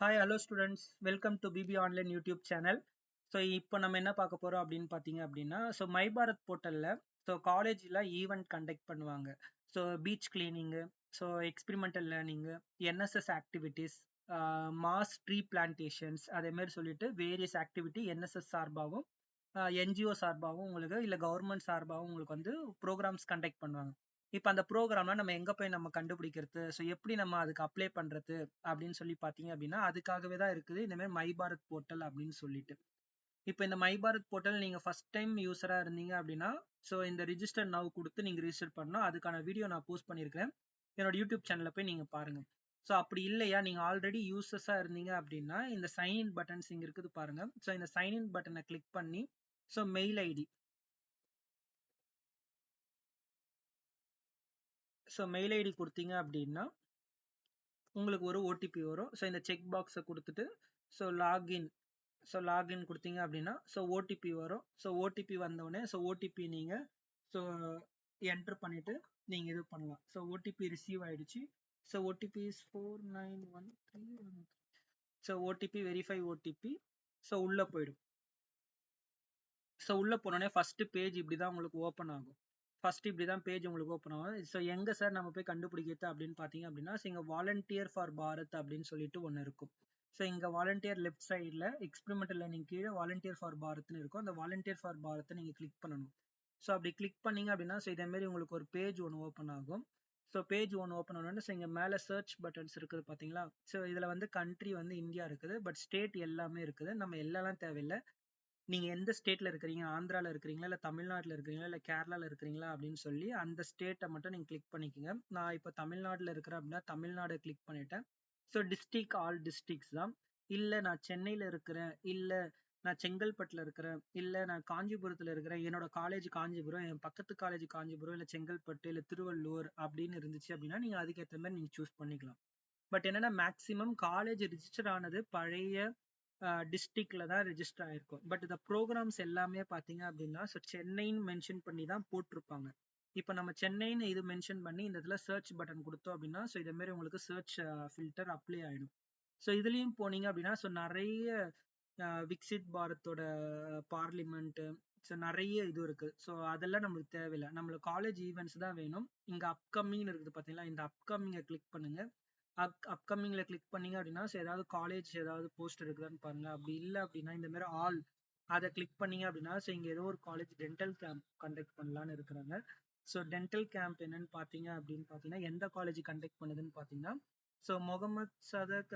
Hi, hello students. Welcome to BB Online YouTube channel. So இப்போ நம்ம என்ன பார்க்க போறோம் அப்படின்னு பார்த்தீங்க அப்படின்னா மை பாரத் போர்ட்டலில் காலேஜில் ஈவெண்ட் கண்டக்ட் பண்ணுவாங்க. Beach cleaning, experimental learning, NSS activities, mass tree plantations, அதேமாரி சொல்லிட்டு வேரியஸ் ஆக்டிவிட்டி என்எஸ்எஸ் சார்பாகவும் என்ஜிஓ சார்பாகவும் உங்களுக்கு இல்லை கவர்மெண்ட் சார்பாகவும் உங்களுக்கு வந்து ப்ரோக்ராம்ஸ் கண்டக்ட் பண்ணுவாங்க. இப்போ அந்த ப்ரோக்ராம்லாம் நம்ம எங்கே போய் நம்ம கண்டுபிடிக்கிறது, எப்படி நம்ம அதுக்கு அப்ளை பண்ணுறது அப்படின்னு சொல்லி பார்த்தீங்க அப்படின்னா அதுக்காகவே தான் இருக்குது இந்த மாதிரி மை பாரத் போர்ட்டல் அப்படின்னு சொல்லிட்டு. இப்போ இந்த மை பாரத் போர்ட்டல் நீங்கள் ஃபர்ஸ்ட் டைம் யூஸராக இருந்தீங்க அப்படின்னா இந்த ரிஜிஸ்டர் நவ் கொடுத்து நீங்கள் ரிஜிஸ்டர் பண்ணணும். அதுக்கான வீடியோ நான் போஸ்ட் பண்ணியிருக்கேன், என்னோட யூடியூப் சேனலில் போய் நீங்கள் பாருங்கள். அப்படி இல்லையா நீங்கள் ஆல்ரெடி யூசர்ஸாக இருந்தீங்க அப்படின்னா இந்த சைன்இன் பட்டன்ஸ் இங்கே இருக்குது பாருங்கள். இந்த சைன்இன் பட்டனை கிளிக் பண்ணி மெயில் ஐடி மெயில் ஐடி கொடுத்தீங்க அப்படின்னா உங்களுக்கு ஒரு ஓடிபி வரும். இந்த செக் பாக்ஸை கொடுத்துட்டு லாகின் லாகின் கொடுத்தீங்க அப்படின்னா ஓடிபி வரும். ஓடிபி வந்தோடனே ஓடிபி நீங்கள் என்டர் பண்ணிட்டு நீங்கள் இது பண்ணலாம். ஓடிபி ரிசீவ் ஆயிடுச்சு. OTP is 4913. OTP verify OTP. உள்ள போயிடும். உள்ள போனோடனே ஃபர்ஸ்ட் பேஜ் இப்படிதான் உங்களுக்கு ஓப்பன் ஆகும். ஃபர்ஸ்ட் இப்படிதான் பேஜ் உங்களுக்கு ஓப்பன் ஆகும். எங்க சார் நம்ம போய் கண்டுபிடிக்கிறது அப்படின்னு பாத்தீங்க அப்படின்னா இங்க வாலண்டியர் ஃபார் பாரத் அப்படின்னு சொல்லிட்டு ஒன்னு இருக்கும். இங்க வாலண்டியர் லெஃப்ட் சைட்ல எக்ஸ்பெரிமெண்டல் லேர்னிங் கீழே வாலண்டியர் ஃபார் பாரத்னு இருக்கும். அந்த வாலண்டியர் ஃபார் பாரத்தை நீங்க கிளிக் பண்ணணும். அப்படி கிளிக் பண்ணீங்க அப்படின்னா இதே மாதிரி உங்களுக்கு ஒரு பேஜ் ஒன்று ஓப்பன் ஆகும். பேஜ் ஒன்று ஓப்பன் ஆனோடனே இங்க மேல சர்ச் பட்டன்ஸ் இருக்குது பாத்தீங்களா. இதுல வந்து கண்ட்ரி வந்து இந்தியா இருக்குது, பட் ஸ்டேட் எல்லாமே இருக்குது. நம்ம எல்லாம் தேவையில்லை. நீங்க எந்த ஸ்டேட்ல இருக்கிறீங்க, ஆந்திரால இருக்கிறீங்களா இல்ல தமிழ்நாட்டுல இருக்கிறீங்களா இல்ல கேரளால இருக்கிறீங்களா அப்படின்னு சொல்லி அந்த ஸ்டேட்டை மட்டும் நீங்க கிளிக் பண்ணிக்கோங்க. நான் இப்போ தமிழ்நாட்டுல இருக்கிறேன் அப்படின்னா தமிழ்நாடு கிளிக் பண்ணிட்டேன். டிஸ்ட்ரிக்ட் ஆல் டிஸ்ட்ரிக்ட்ஸ் தான். இல்ல நான் சென்னையில இருக்கிறேன், இல்ல நான் செங்கல்பட்டுல இருக்கிறேன், இல்ல நான் காஞ்சிபுரத்துல இருக்கிறேன், என்னோட காலேஜ் காஞ்சிபுரம், என் பக்கத்து காலேஜ் காஞ்சிபுரம் இல்ல செங்கல்பட்டு இல்ல திருவள்ளூர் அப்படின்னு இருந்துச்சு அப்படின்னா நீங்க அதுக்கேற்ற மாதிரி நீங்க சூஸ் பண்ணிக்கலாம். பட் என்னன்னா மேக்சிமம் காலேஜ் ரிஜிஸ்டர் ஆனது பழைய டிஸ்ட்ரிக்ட்ல தான் ரெஜிஸ்டர் ஆயிருக்கும். பட் இந்த ப்ரோக்ராம்ஸ் எல்லாமே பாத்தீங்க அப்படின்னா சென்னைன்னு மென்ஷன் பண்ணி தான் போட்டிருப்பாங்க. இப்போ நம்ம சென்னைன்னு இது மென்ஷன் பண்ணி இந்த இடத்துல சர்ச் பட்டன் கொடுத்தோம் அப்படின்னா இதே மாதிரி உங்களுக்கு சர்ச் ஃபில்டர் அப்ளை ஆயிடும். இதுலயும் போனீங்க அப்படின்னா நிறைய விக்சித் பாரத்தோட பார்லிமெண்ட் நிறைய இது இருக்கு. அதெல்லாம் நம்மளுக்கு தேவையில்லை, நம்மளுக்கு காலேஜ் ஈவெண்ட்ஸ் தான் வேணும். இங்க அப்கமிங் இருக்குது பாத்தீங்களா, இந்த அப்கமிங்கை கிளிக் பண்ணுங்க. அப்கமிங்ல கிளிக் பண்ணீங்க அப்படின்னா ஏதாவது காலேஜ் ஏதாவது போஸ்ட் இருக்குதான்னு பாருங்க. அப்படி இல்லை அப்படின்னா இந்த மாதிரி ஆல் அதை கிளிக் பண்ணீங்க அப்படின்னா இங்க ஏதோ ஒரு காலேஜ் டென்டல் கேம்ப் கண்டக்ட் பண்ணலான்னு இருக்கிறாங்க. டென்டல் கேம்ப் என்னன்னு பாத்தீங்க அப்படின்னு பாத்தீங்கன்னா எந்த காலேஜ் கண்டக்ட் பண்ணுதுன்னு பாத்தீங்கன்னா முகமது சதக்.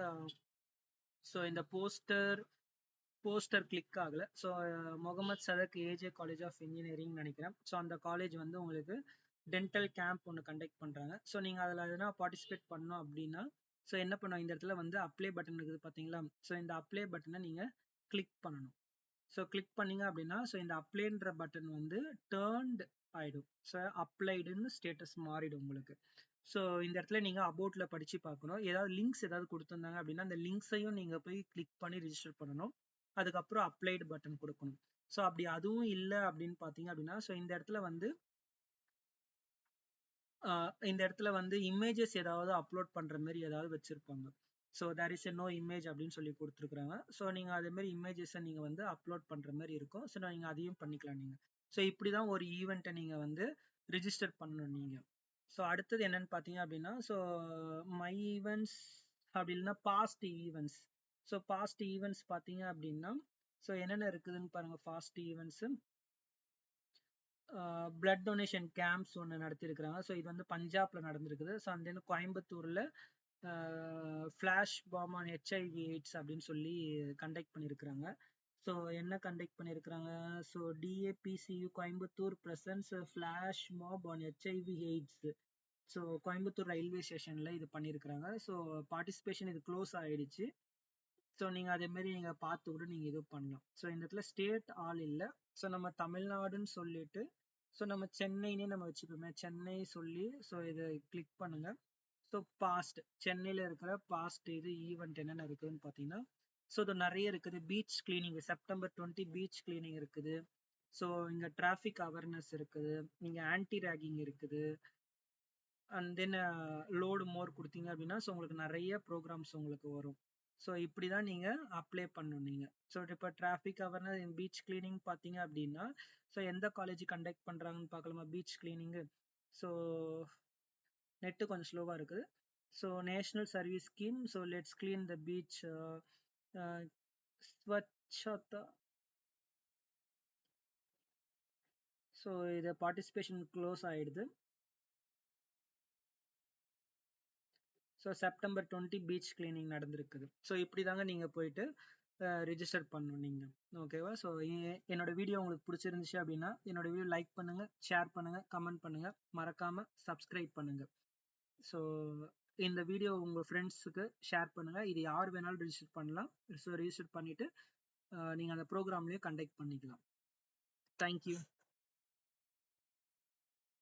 இந்த போஸ்டர் கிளிக் ஆகல. Mohamed Sathak AJ college of engineering நினைக்கிறேன். அந்த காலேஜ் வந்து உங்களுக்கு டென்டல் கேம்ப் ஒன்று கண்டக்ட் பண்றாங்க. நீங்க அதுல எதனா பார்ட்டிசிபேட் பண்ணோம் அப்படின்னா என்ன பண்ணுவோம், இந்த இடத்துல வந்து அப்ளை பட்டன் இருக்குது பாத்தீங்களா. இந்த அப்ளை பட்டனை நீங்க கிளிக் பண்ணணும். கிளிக் பண்ணீங்க அப்படின்னா இந்த அப்ளைன்ற பட்டன் வந்து டேர்ன்ட் ஆயிடும். அப்ளைடுன்னு ஸ்டேட்டஸ் மாறிடும் உங்களுக்கு. இந்த இடத்துல நீங்க அபவுட்ல படிச்சு பார்க்கணும். ஏதாவது லிங்க்ஸ் ஏதாவது கொடுத்துருந்தாங்க அப்படின்னா அந்த லிங்க்ஸையும் நீங்க போய் கிளிக் பண்ணி ரிஜிஸ்டர் பண்ணணும். அதுக்கப்புறம் அப்ளைடு பட்டன் கொடுக்கணும். அப்படி அதுவும் இல்லை அப்படின்னு பாத்தீங்க அப்படின்னா இந்த இடத்துல வந்து இமேஜஸ் ஏதாவது அப்லோட் பண்ற மாதிரி ஏதாவது வச்சிருப்பாங்க. தேர் இஸ் நோ இமேஜ் அப்படின்னு சொல்லி கொடுத்துருக்காங்க. நீங்க அதே மாதிரி இமேஜஸை நீங்க வந்து அப்லோட் பண்ற மாதிரி இருக்கும். நீங்க அதையும் பண்ணிக்கலாம் நீங்க. இப்படிதான் ஒரு ஈவெண்ட்டை நீங்க வந்து ரிஜிஸ்டர் பண்ணணும் நீங்க. அடுத்தது என்னன்னு பாத்தீங்க அப்படின்னா மை ஈவெண்ட்ஸ் அப்படி இல்லைன்னா பாஸ்ட் ஈவெண்ட்ஸ். பாஸ்ட் ஈவெண்ட்ஸ் பாத்தீங்க அப்படின்னா என்னென்ன இருக்குதுன்னு பாருங்க. Past events blood donation camps ஒன்று நடத்திருக்கிறாங்க. இது வந்து பஞ்சாப்ல நடந்திருக்குது. அந்த கோயம்புத்தூர்ல ஃபிளாஷ் பாம் ஆன் ஹெச்ஐவி எய்ட்ஸ் அப்படின்னு சொல்லி கண்டக்ட் பண்ணியிருக்கிறாங்க. என்ன கண்டக்ட் பண்ணியிருக்கிறாங்க, TAPCU Coimbatore presents flash mob on HIV AIDS. Coimbatore railway ஸ்டேஷன்ல இது பண்ணியிருக்கிறாங்க. பார்ட்டிசிபேஷன் இது க்ளோஸ் ஆயிடுச்சு. நீங்க அதே மாதிரி நீங்க பார்த்து கூட நீங்க இது பண்ணலாம். இந்த இடத்துல ஸ்டேட் ஆள் இல்லை. நம்ம தமிழ்நாடுன்னு சொல்லிட்டு நம்ம சென்னைன்னே நம்ம வச்சுப்போமே, சென்னை சொல்லி இதை கிளிக் பண்ணுங்க. பாஸ்ட் சென்னையில இருக்கிற பாஸ்ட் இது ஈவெண்ட் என்னென்ன இருக்குதுன்னு பாத்தீங்கன்னா இது நிறைய இருக்குது. Beach cleaning September 20 beach cleaning இருக்குது. இங்க டிராபிக் அவேர்னஸ் இருக்குது, இங்க ஆன்டி ரேகிங் இருக்குது. அண்ட் தென் லோடு மோர் கொடுத்தீங்க அப்படின்னா உங்களுக்கு நிறைய ப்ரோக்ராம்ஸ் உங்களுக்கு வரும். ஸோ இப்படி தான் நீங்கள் அப்ளை பண்ணணும் நீங்கள். ஸோ இப்போ டிராஃபிக் அவேர்னஸ் பீச் கிளீனிங் பார்த்தீங்க அப்படின்னா, ஸோ எந்த காலேஜ் கண்டக்ட் பண்ணுறாங்கன்னு பார்க்கலாமா பீச் கிளீனிங்கு. ஸோ நெட்டு கொஞ்சம் ஸ்லோவாக இருக்குது. So national service scheme. So let's clean the beach Swachhata. So இதை பார்ட்டிசிபேஷன் க்ளோஸ் ஆகிடுது. ஸோ செப்டம்பர் 20 பீச் கிளீனிங் நடந்திருக்குது. ஸோ இப்படி தாங்க நீங்கள் போயிட்டு ரிஜிஸ்டர் பண்ணணும் நீங்கள். ஓகேவா? ஸோ என்னோட வீடியோ உங்களுக்கு பிடிச்சிருந்துச்சு அப்படின்னா என்னோட வீடியோ லைக் பண்ணுங்கள், ஷேர் பண்ணுங்கள், கமெண்ட் பண்ணுங்கள், மறக்காமல் சப்ஸ்கிரைப் பண்ணுங்கள். ஸோ இந்த வீடியோ உங்கள் ஃப்ரெண்ட்ஸுக்கு ஷேர் பண்ணுங்கள். இது யார் வேணாலும் ரிஜிஸ்டர் பண்ணலாம். ஸோ ரிஜிஸ்டர் பண்ணிவிட்டு நீங்கள் அந்த ப்ரோக்ராம்லேயே கண்டக்ட் பண்ணிக்கலாம். தேங்க்யூ.